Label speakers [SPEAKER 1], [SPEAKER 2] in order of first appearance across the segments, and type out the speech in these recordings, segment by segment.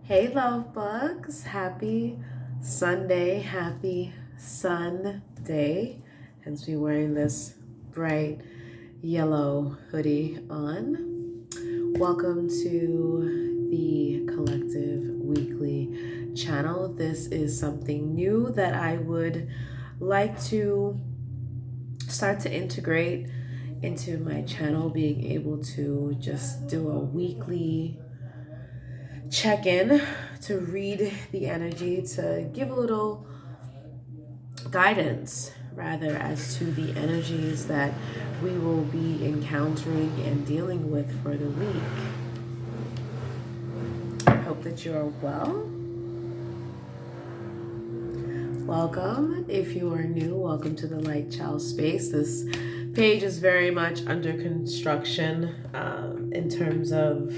[SPEAKER 1] Hey love bugs, happy Sunday, happy Sun Day. Hence me wearing this bright yellow hoodie on. Welcome to the Collective Weekly channel. This is something new that I would like to start to integrate into my channel, being able to just do a weekly check-in to read the energy, to give a little guidance rather as to the energies that we will be encountering and dealing with for the week. I hope that you're well. Welcome. If you are new, welcome to the TheLightChildSpace. This page is very much under construction in terms of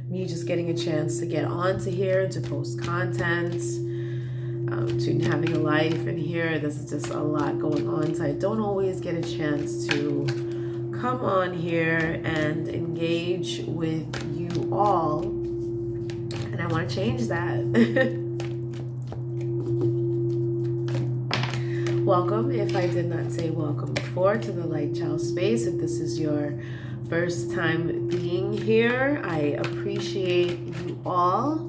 [SPEAKER 1] me just getting a chance to get onto here, to post content, to having a life in here. There's just a lot going on, so I don't always get a chance to come on here and engage with you all, and I want to change that. Welcome, if I did not say welcome before, to the TheLightChildSpace. If this is your first time being here, I appreciate you all.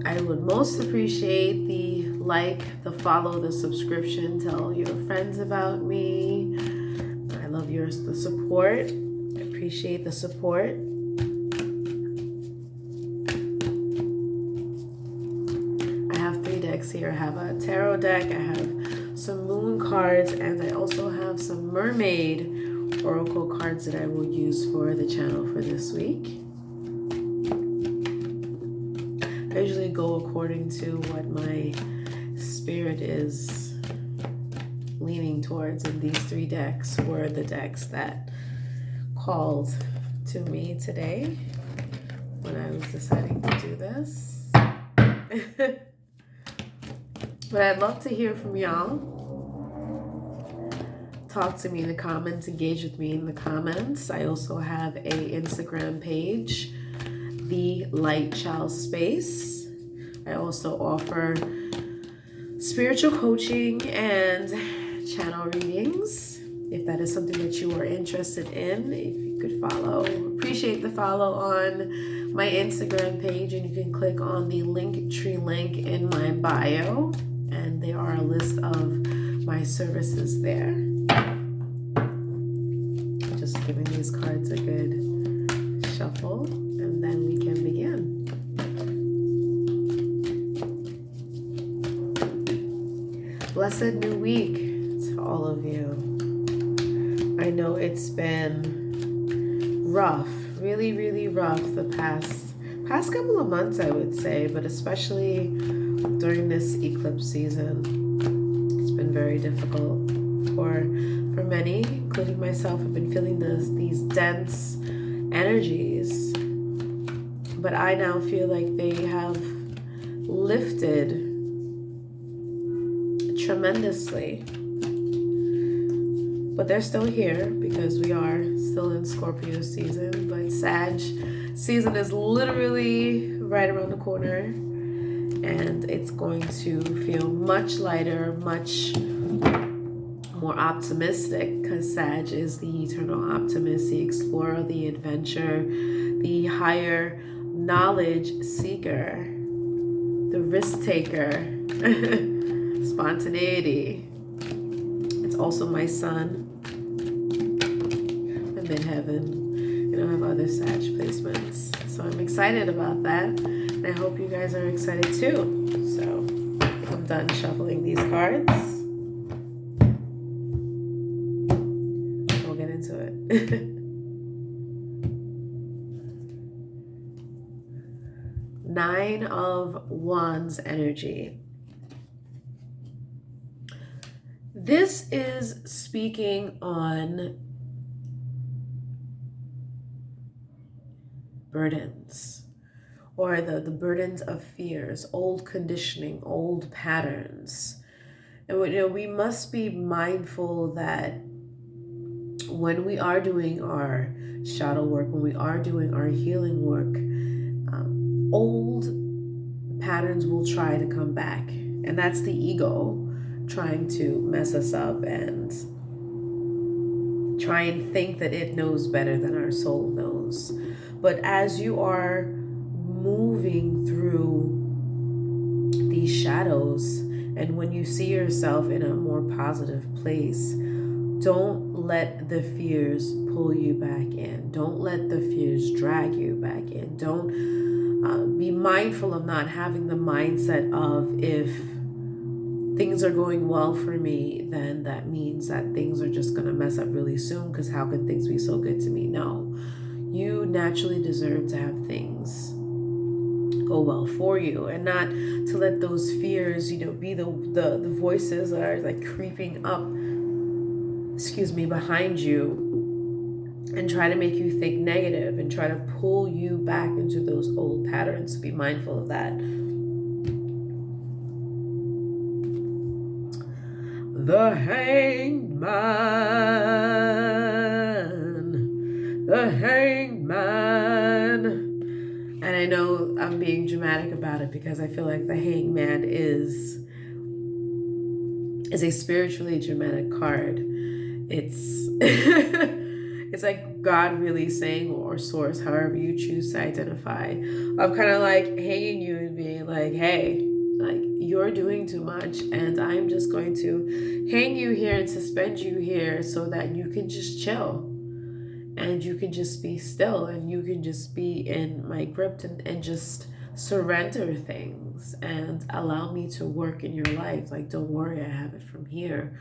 [SPEAKER 1] I would most appreciate the like, the follow, the subscription. Tell your friends about me. I love the support. I appreciate the support. I have 3 decks here. I have a tarot deck, I have some moon cards, and I also have some mermaid oracle cards that I will use for the channel for this week. I usually go according to what my spirit is leaning towards, and these 3 decks were the decks that called to me today when I was deciding to do this. But I'd love to hear from y'all. Talk to me in the comments, engage with me in the comments. I also have a Instagram page, TheLightChildSpace. I also offer spiritual coaching and channel readings. If that is something that you are interested in, if you could follow, appreciate the follow on my Instagram page, and you can click on the linktree link in my bio, and there are a list of my services there. Just giving these cards a good shuffle, and then we can begin. Blessed new week to all of you. I know it's been rough, really, really rough the past couple of months, I would say, but especially during this eclipse season, it's been very difficult for many, including myself. I've been feeling these dense energies, but I now feel like they have lifted tremendously. But they're still here because we are still in Scorpio season, but Sag season is literally right around the corner, and it's going to feel much lighter, much more optimistic, because Sag is the eternal optimist, the explorer, the adventure, the higher knowledge seeker, the risk taker, spontaneity. It's also my sun. I'm in heaven. I have other Sag placements, so I'm excited about that, and I hope you guys are excited too. So I'm done shuffling these cards. We'll get into it. Nine of Wands energy. This is speaking on burdens, or the burdens of fears, old conditioning, old patterns. And we must be mindful that when we are doing our shadow work, when we are doing our healing work, old patterns will try to come back. And that's the ego trying to mess us up and try and think that it knows better than our soul knows. But as you are moving through these shadows, and when you see yourself in a more positive place, don't let the fears pull you back in. Don't let the fears drag you back in. Don't be mindful of not having the mindset of, if things are going well for me, then that means that things are just going to mess up really soon, because how can things be so good to me? No, you naturally deserve to have things go well for you, and not to let those fears, be the voices that are like creeping up, behind you, and try to make you think negative and try to pull you back into those old patterns. Be mindful of that. The Hanged Man. The Hanged Man. And I know I'm being dramatic about it, because I feel like the Hanged Man is a spiritually dramatic card. It's it's like God really saying, or source, however you choose to identify, of kind of like hanging you and being like, hey, like, you're doing too much, and I'm just going to hang you here and suspend you here so that you can just chill, and you can just be still, and you can just be in my grip, and just surrender things and allow me to work in your life. Like, don't worry, I have it from here.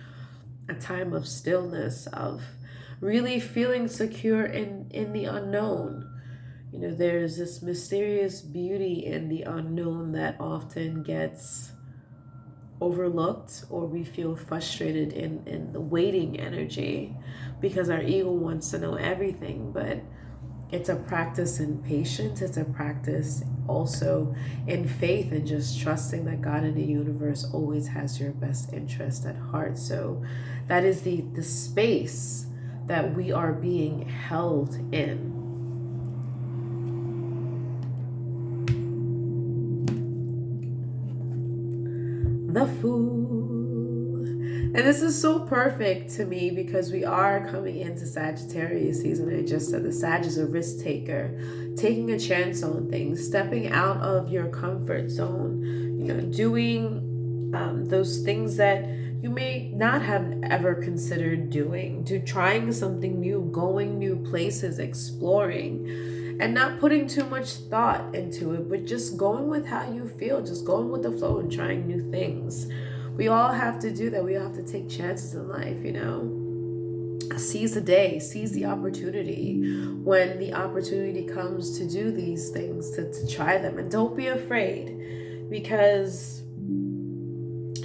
[SPEAKER 1] A time of stillness, of really feeling secure in the unknown. There's this mysterious beauty in the unknown that often gets overlooked, or we feel frustrated in the waiting energy, because our ego wants to know everything. But it's a practice in patience. It's a practice also in faith, and just trusting that God and the universe always has your best interest at heart. So that is the space that we are being held in. The Fool. And this is so perfect to me, because we are coming into Sagittarius season. I just said the Sag is a risk taker, taking a chance on things, stepping out of your comfort zone, doing those things that you may not have ever considered doing, to trying something new, going new places, exploring, and not putting too much thought into it, but just going with how you feel, just going with the flow and trying new things. We all have to do that. We all have to take chances in life, Seize the day, seize the opportunity when the opportunity comes to do these things, to try them. And don't be afraid, because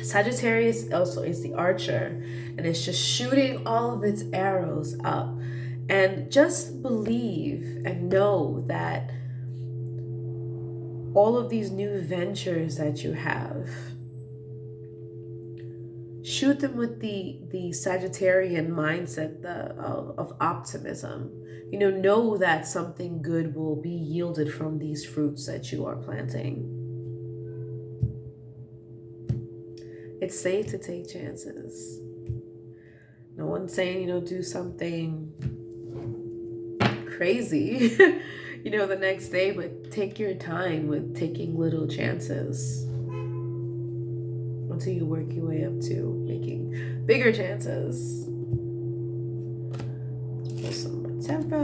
[SPEAKER 1] Sagittarius also is the archer, and it's just shooting all of its arrows up. And just believe and know that all of these new ventures that you have, shoot them with the Sagittarian mindset of optimism. Know that something good will be yielded from these fruits that you are planting. It's safe to take chances. No one's saying, do something crazy, the next day, but take your time with taking little chances until you work your way up to making bigger chances. Let's put some more tempo.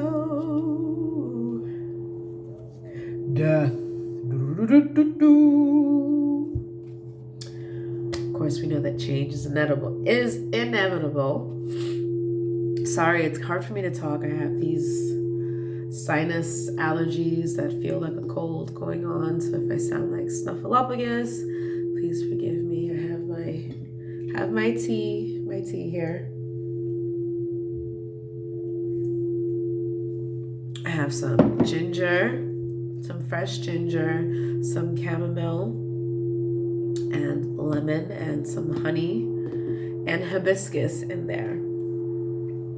[SPEAKER 1] Death. Of course, we know that change is inevitable. Sorry, it's hard for me to talk. I have these sinus allergies that feel like a cold going on. So if I sound like Snuffleupagus, please forgive me. I have my tea here. I have some ginger, some fresh ginger, some chamomile and lemon, and some honey and hibiscus in there.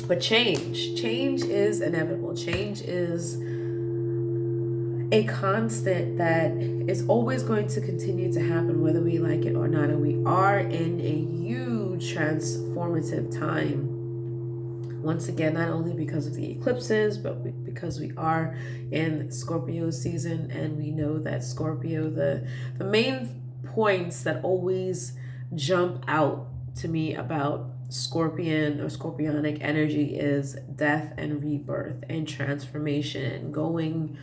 [SPEAKER 1] But change is inevitable. Change is a constant that is always going to continue to happen, whether we like it or not. And we are in a huge transformative time. Once again, not only because of the eclipses, but because we are in Scorpio season, and we know that Scorpio, the main points that always jump out to me about Scorpion or Scorpionic energy is death and rebirth and transformation and going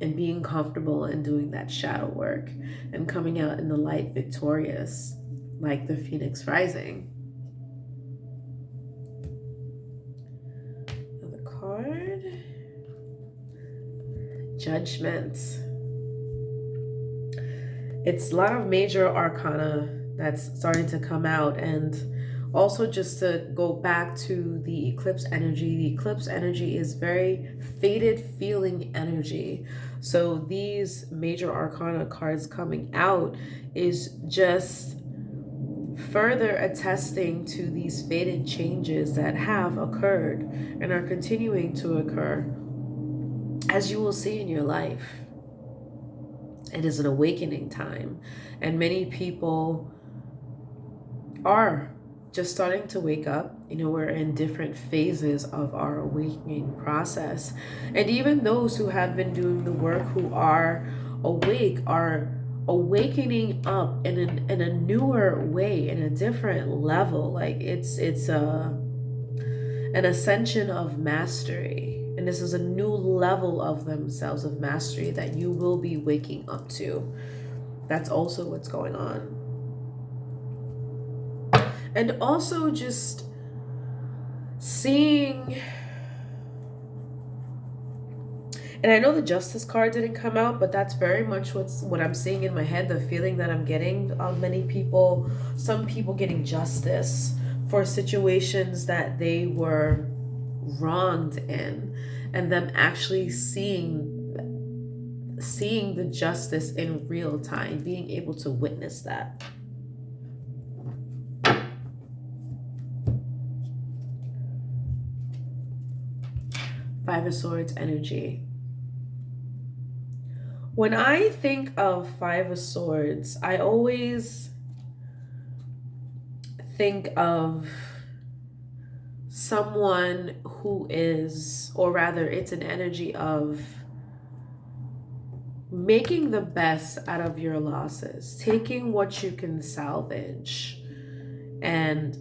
[SPEAKER 1] and being comfortable and doing that shadow work and coming out in the light victorious, like the Phoenix rising. Another card. Judgment. It's a lot of major arcana that's starting to come out, and also just to go back to the eclipse energy. The eclipse energy is very faded feeling energy. So these major arcana cards coming out is just further attesting to these faded changes that have occurred and are continuing to occur, as you will see in your life. It is an awakening time, and many people are just starting to wake up. You know, we're in different phases of our awakening process. And even those who have been doing the work, who are awake, are awakening up in a newer way, in a different level. Like it's an ascension of mastery. And this is a new level of themselves, of mastery, that you will be waking up to. That's also what's going on. And also just seeing, and I know the Justice card didn't come out, but that's very much what I'm seeing in my head, the feeling that I'm getting of many people, some people getting justice for situations that they were wronged in, and them actually seeing the justice in real time, being able to witness that. Five of Swords energy. When I think of Five of Swords, I always think of someone who is, or rather it's an energy of making the best out of your losses, taking what you can salvage and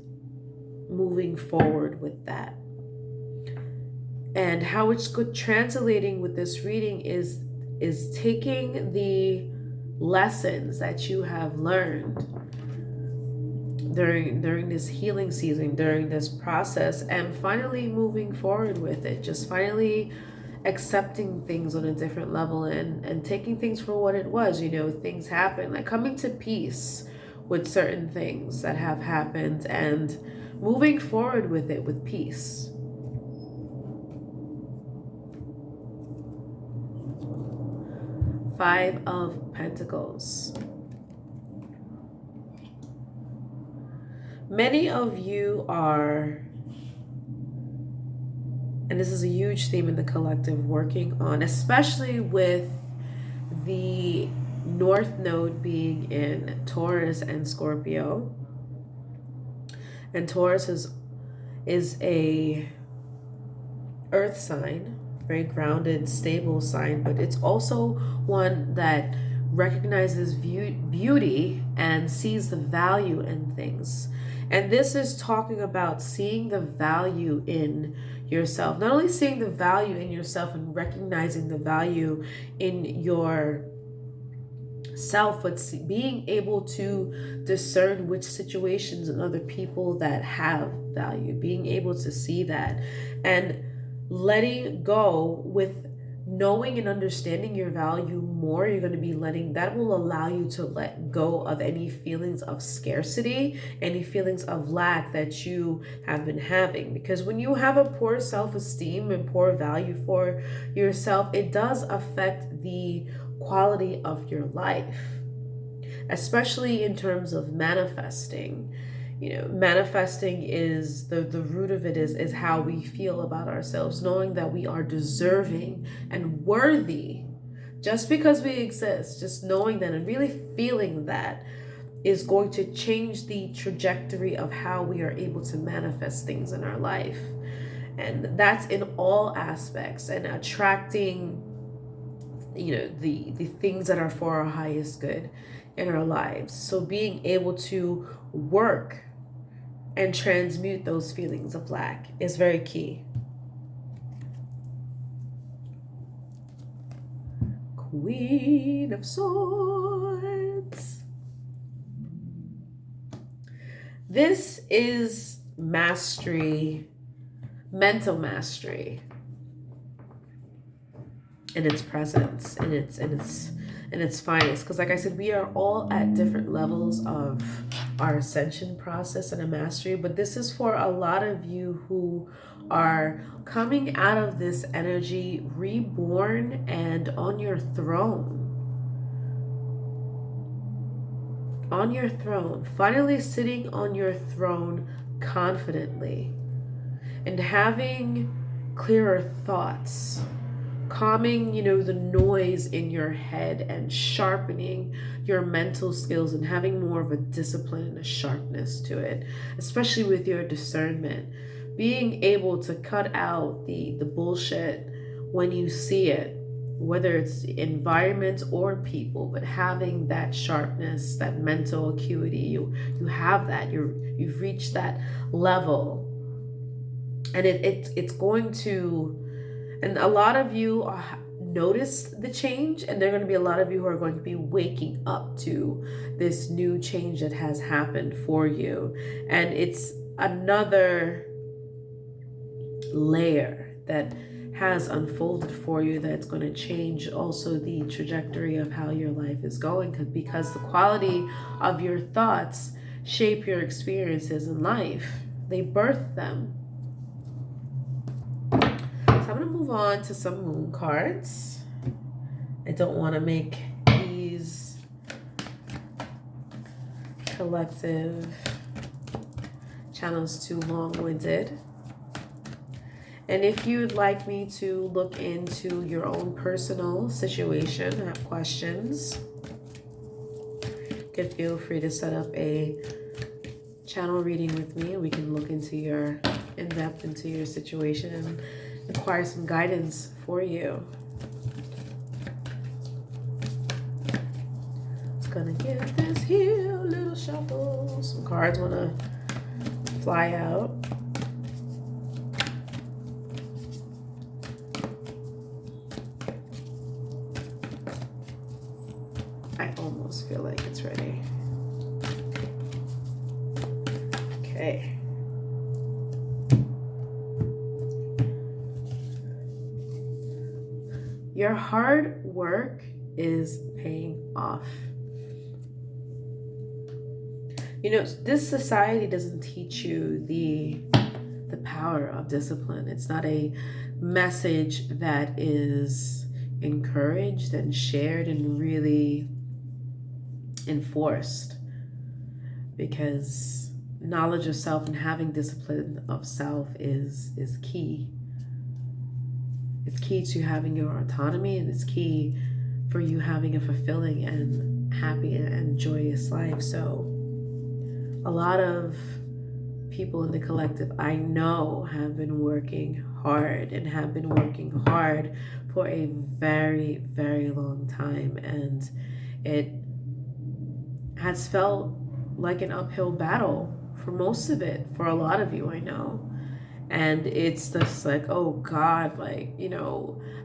[SPEAKER 1] moving forward with that. And how it's good translating with this reading is taking the lessons that you have learned during this healing season, during this process, and finally moving forward with it. Just finally accepting things on a different level, and taking things for what it was. You know, things happen, like coming to peace with certain things that have happened and moving forward with it with peace. Five of Pentacles. Many of you are, and this is a huge theme in the collective, working on, especially with the North Node being in Taurus and Scorpio. And Taurus is a earth sign, very grounded, stable sign, but it's also one that recognizes beauty and sees the value in things. And this is talking about seeing the value in yourself. Not only seeing the value in yourself and recognizing the value in your self, but being able to discern which situations and other people that have value, being able to see that and letting go with knowing and understanding your value more. You're going to be that will allow you to let go of any feelings of scarcity, any feelings of lack that you have been having. Because when you have a poor self-esteem and poor value for yourself, it does affect the quality of your life, especially in terms of manifesting. You know, manifesting is the root of it is how we feel about ourselves, knowing that we are deserving and worthy Just because we exist, just knowing that and really feeling that is going to change the trajectory of how we are able to manifest things in our life. And that's in all aspects, and attracting, the things that are for our highest good in our lives. So being able to work and transmute those feelings of lack is very key. Queen of Swords. This is mastery, mental mastery in its presence, in its finest. Because like I said, we are all at different levels of our ascension process and a mastery, but this is for a lot of you who are coming out of this energy reborn and on your throne. On your throne, finally sitting on your throne confidently and having clearer thoughts, calming, the noise in your head and sharpening your mental skills and having more of a discipline and a sharpness to it, especially with your discernment. Being able to cut out the bullshit when you see it, whether it's environments or people, but having that sharpness, that mental acuity, you have that, you've reached that level. And it's going to, and a lot of you notice the change, and there are going to be a lot of you who are going to be waking up to this new change that has happened for you. And it's another layer that has unfolded for you that's going to change also the trajectory of how your life is going, because the quality of your thoughts shape your experiences in life. They birth them. So I'm going to move on to some moon cards. I don't want to make these collective channels too long-winded. And if you'd like me to look into your own personal situation, have questions, you can feel free to set up a channel reading with me, and we can look into in-depth into your situation and acquire some guidance for you. Just gonna give this here a little shuffle. Some cards wanna fly out. I almost feel like it's ready. Okay. Your hard work is paying off. This society doesn't teach you the power of discipline. It's not a message that is encouraged and shared and really enforced, because knowledge of self and having discipline of self is key. It's key to having your autonomy, and it's key for you having a fulfilling and happy and joyous life. So a lot of people in the collective I know have been working hard and have been working hard for a very, very long time, and it has felt like an uphill battle for most of it, for a lot of you I know. And it's just like, oh God,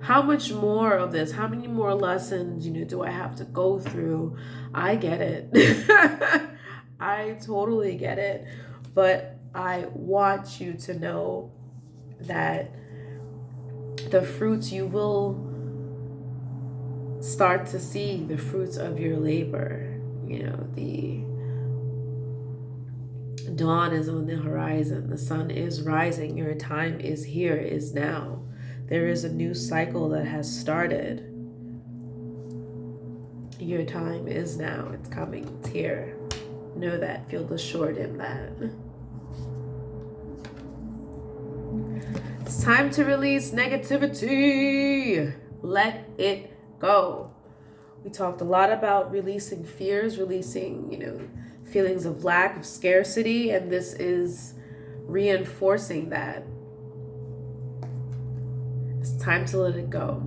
[SPEAKER 1] how much more of this? How many more lessons, do I have to go through? I get it. I totally get it. But I want you to know that the fruits, you will start to see the fruits of your labor. The dawn is on the horizon. The sun is rising. Your time is here, is now. There is a new cycle that has started. Your time is now. It's coming. It's here. Know that. Feel assured in that. It's time to release negativity. Let it go. We talked a lot about releasing fears, releasing, feelings of lack, of scarcity, and this is reinforcing that. It's time to let it go.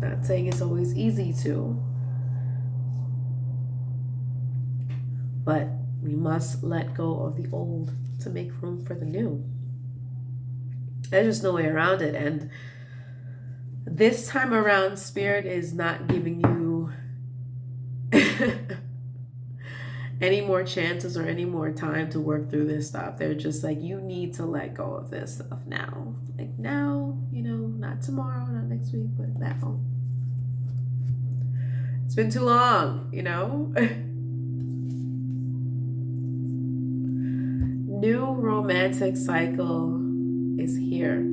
[SPEAKER 1] Not saying it's always easy to, but we must let go of the old to make room for the new. There's just no way around it. And this time around, Spirit is not giving you any more chances or any more time to work through this stuff. They're just like, you need to let go of this stuff now. Like now, not tomorrow, not next week, but now. It's been too long, New romantic cycle is here.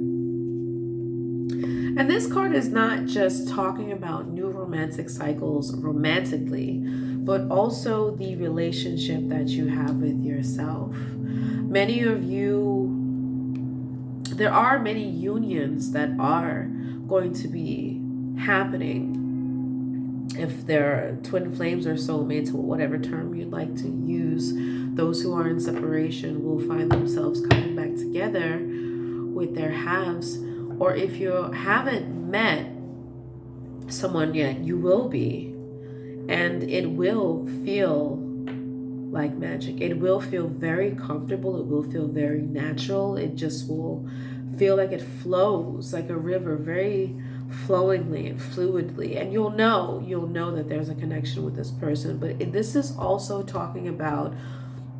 [SPEAKER 1] And this card is not just talking about new romantic cycles romantically, but also the relationship that you have with yourself. Many of you, there are many unions that are going to be happening. If they're twin flames or soulmates, or whatever term you'd like to use, those who are in separation will find themselves coming back together with their halves. Or if you haven't met someone yet, you will be. And it will feel like magic. It will feel very comfortable. It will feel very natural. It just will feel like it flows like a river, very flowingly and fluidly. And you'll know that there's a connection with this person. But this is also talking about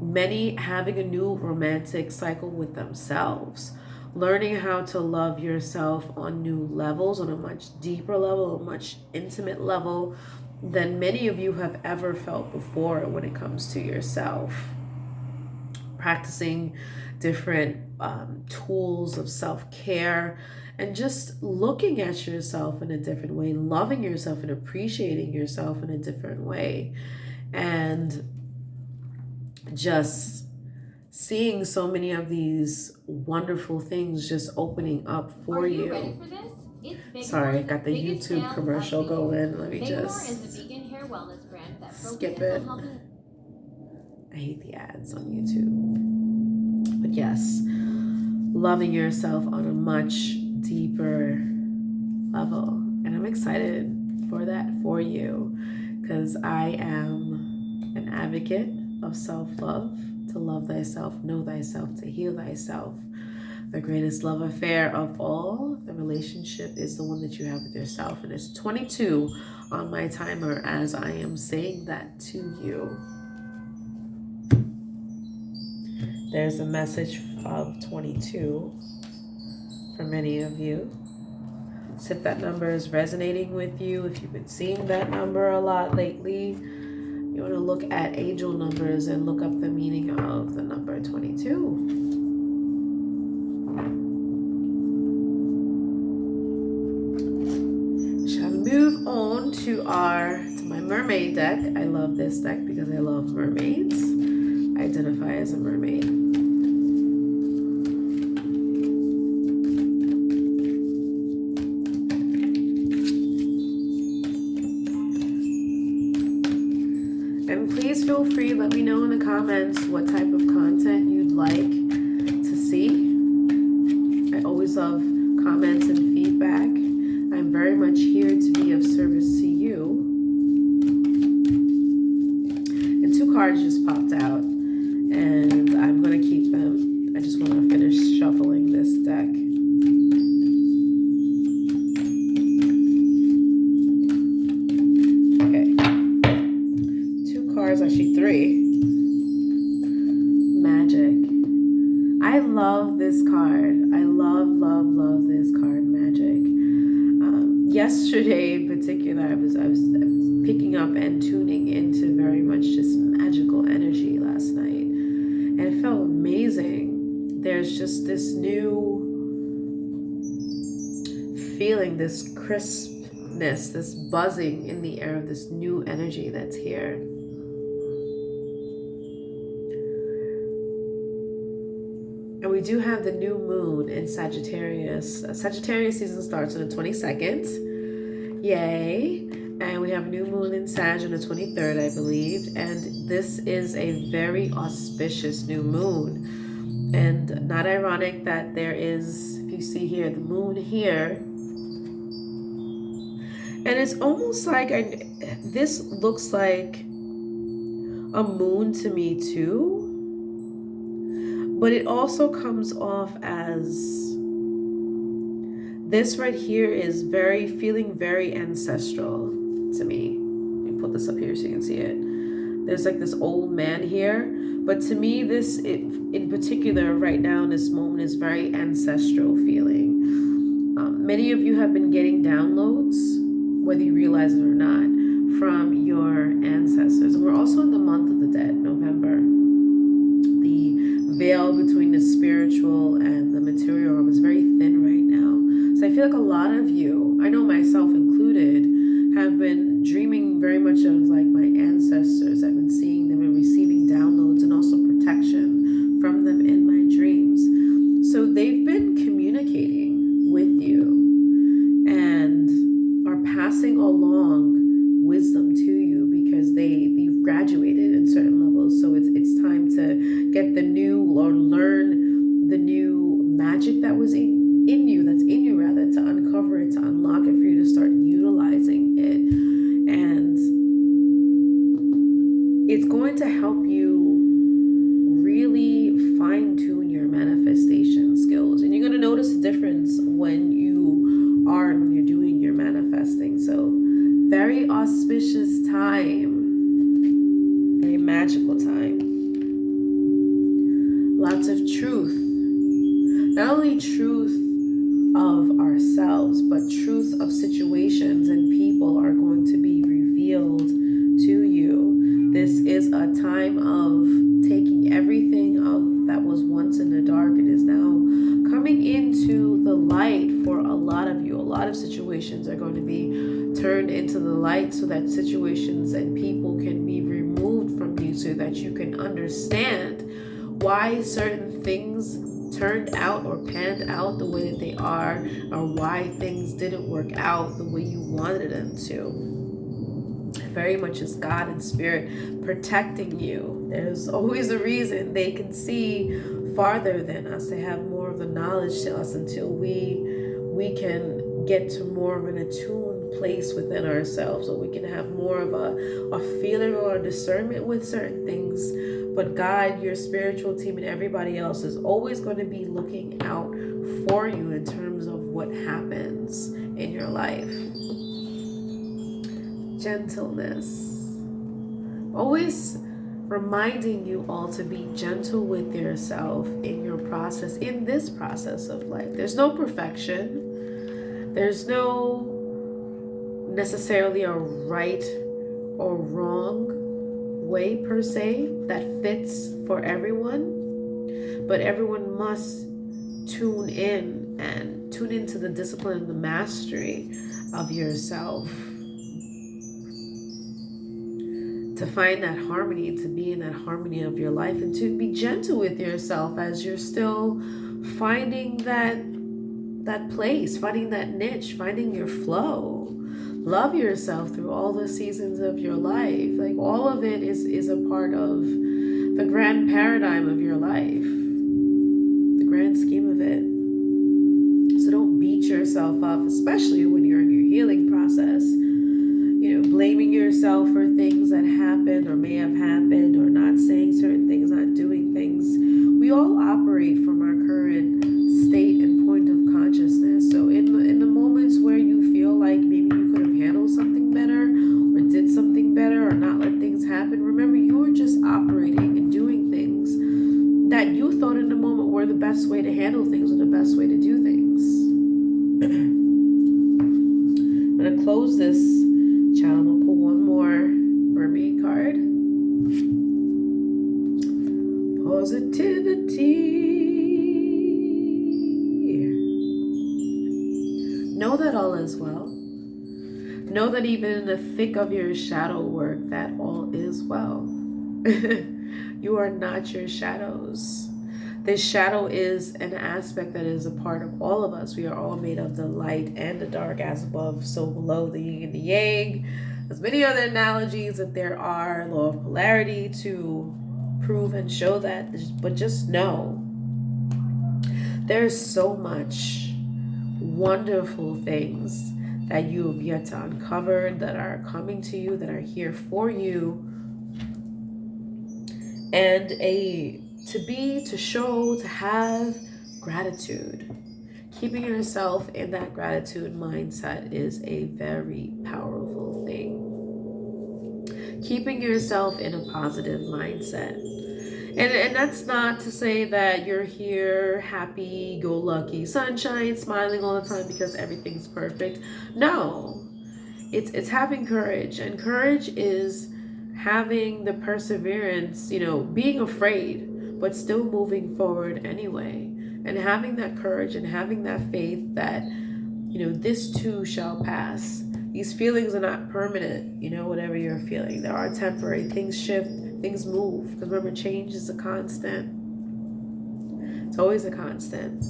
[SPEAKER 1] many having a new romantic cycle with themselves. Learning how to love yourself on new levels, on a much deeper level, a much intimate level than many of you have ever felt before when it comes to yourself. Practicing different tools of self-care and just looking at yourself in a different way, loving yourself and appreciating yourself in a different way. And just seeing so many of these wonderful things just opening up for you.
[SPEAKER 2] Ready for this?
[SPEAKER 1] Sorry, I got the YouTube commercial going. Let me just
[SPEAKER 2] is a vegan hair wellness brand that
[SPEAKER 1] skip it. I hate the ads on YouTube. But yes, loving yourself on a much deeper level. And I'm excited for that for you, because I am an advocate of self-love. To love thyself, know thyself, to heal thyself. The greatest love affair of all, the relationship, is the one that you have with yourself. And it's 22 on my timer as I am saying that to you. There's a message of 22 for many of you. So if that number is resonating with you, if you've been seeing that number a lot lately, you want to look at angel numbers and look up the meaning of the number 22. Shall we move on to my mermaid deck? I love this deck because I love mermaids. I identify as a mermaid. Please feel free, let me know in the comments what type of content you'd like to see. I always love comments and feedback. I'm very much here to be of service to you. And 2 cards just popped out, and I'm going to keep them. I just want to finish shuffling this deck. Actually 3. Magic. I love this card. I love this card, Magic. Yesterday in particular, I was picking up and tuning into very much just magical energy last night, and it felt amazing. There's just this new feeling, this crispness, this buzzing in the air of this new energy that's here. And we do have the new moon in Sagittarius. Sagittarius season starts on the 22nd. Yay. And we have new moon in Sag on the 23rd, I believe. And this is a very auspicious new moon. And not ironic that there is, if you see here, the moon here. And it's almost like, this looks like a moon to me too. But it also comes off as, this right here is feeling very ancestral to me. Let me put this up here so you can see it. There's like this old man here. But to me, this in particular right now in this moment is very ancestral feeling. Many of you have been getting downloads, whether you realize it or not, from your ancestors. We're also in the month of the dead, November. The veil between the spiritual and the material realm is very thin right now. So I feel like a lot of you, I know myself included, have been dreaming very much of like my ancestors. I've been seeing them and receiving downloads and also protection from them in my dreams. So they've been communicating with you and are passing along wisdom to you because they've graduated in certain levels. So it's time to get the new, or learn the new magic that was in you, that's in you rather, to uncover it, to unlock it, for you to start utilizing it. And it's going to help you really fine-tune your manifestation skills. And you're going to notice a difference when you're doing your manifesting. So very auspicious time, very magical time. Lots of truth. Not only truth of ourselves, but truth of situations and people are going to be revealed to you. This is a time of taking everything that was once in the dark and is now coming into the light for a lot of you. A lot of situations are going to be turned into the light so that situations and people can be removed from you, so that you can understand why certain things turned out or panned out the way that they are, or why things didn't work out the way you wanted them to. Very much is God and Spirit protecting you. There's always a reason. They can see farther than us. They have more of the knowledge to us until we can get to more of an attuned place within ourselves, or we can have more of a feeling or a discernment with certain things. But God, your spiritual team, and everybody else is always going to be looking out for you in terms of what happens in your life. Gentleness. Always reminding you all to be gentle with yourself in your process, in this process of life. There's no perfection. There's no necessarily a right or wrong way per se that fits for everyone, but everyone must tune into the discipline and the mastery of yourself to find that harmony, to be in that harmony of your life, and to be gentle with yourself as you're still finding that place, finding that niche, finding your flow. Love yourself through all the seasons of your life. Like, all of it is a part of the grand paradigm of your life, the grand scheme of it. So don't beat yourself up, especially when you're in your healing process. Blaming yourself for things that happened or may have happened, or not saying certain things, not doing things. We all operate from our current state and point of consciousness. So in the moments where you feel like maybe you could have handled something better or did something better or not let things happen, remember, you were just operating and doing things that you thought in the moment were the best way to handle things or the best way to do things. I'm going to close this channel. I'm going to pull one more mermaid card. Positivity. Know that all is well. Know that even in the thick of your shadow work, that all is well. You are not your shadows. This shadow is an aspect that is a part of all of us. We are all made of the light and the dark, as above, so below, the yin and the yang. There's many other analogies that there are, law of polarity to prove and show that. But just know there's so much wonderful things that you have yet to uncover, that are coming to you, that are here for you. And to show, to have gratitude. Keeping yourself in that gratitude mindset is a very powerful thing. Keeping yourself in a positive mindset. And that's not to say that you're here happy, go lucky, sunshine, smiling all the time because everything's perfect. No. It's having courage. And courage is having the perseverance, being afraid, but still moving forward anyway. And having that courage and having that faith that, this too shall pass. These feelings are not permanent, whatever you're feeling. They are temporary. Things shift, things move. Because remember, change is a constant. It's always a constant.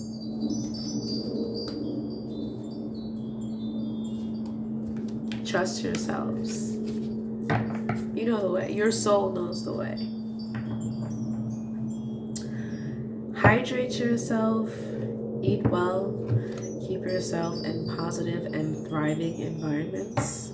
[SPEAKER 1] Trust yourselves. You know the way. Your soul knows the way. Hydrate yourself. Eat well. Keep yourself in positive and thriving environments.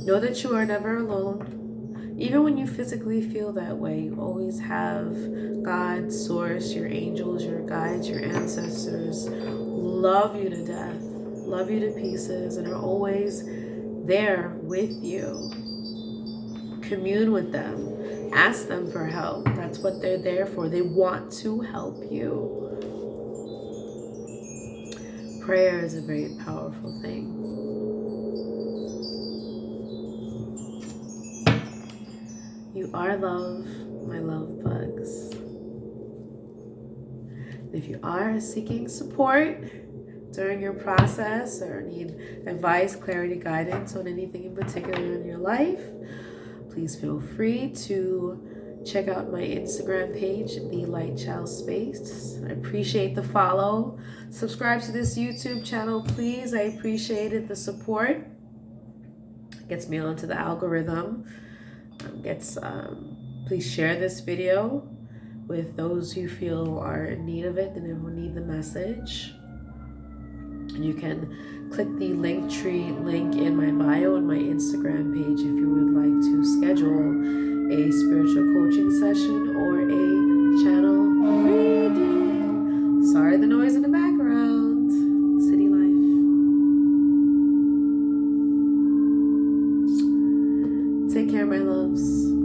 [SPEAKER 1] Know that you are never alone. Even when you physically feel that way, you always have God, Source, your angels, your guides, your ancestors who love you to death, love you to pieces, and are always there with you. Commune with them. Ask them for help. That's what they're there for. They want to help you. Prayer is a very powerful thing. You are love, my love bugs. If you are seeking support during your process or need advice, clarity, guidance on anything in particular in your life, please feel free to check out my Instagram page, TheLightChildSpace. I appreciate the follow. Subscribe to this YouTube channel, please. I appreciated the support. It gets me onto the algorithm. Please share this video with those who feel are in need of it and who need the message. And you can click the linktree link in my bio on my Instagram page if you would like to schedule a spiritual coaching session or a channel reading. Sorry the noise in the background. City life. Take care, my loves.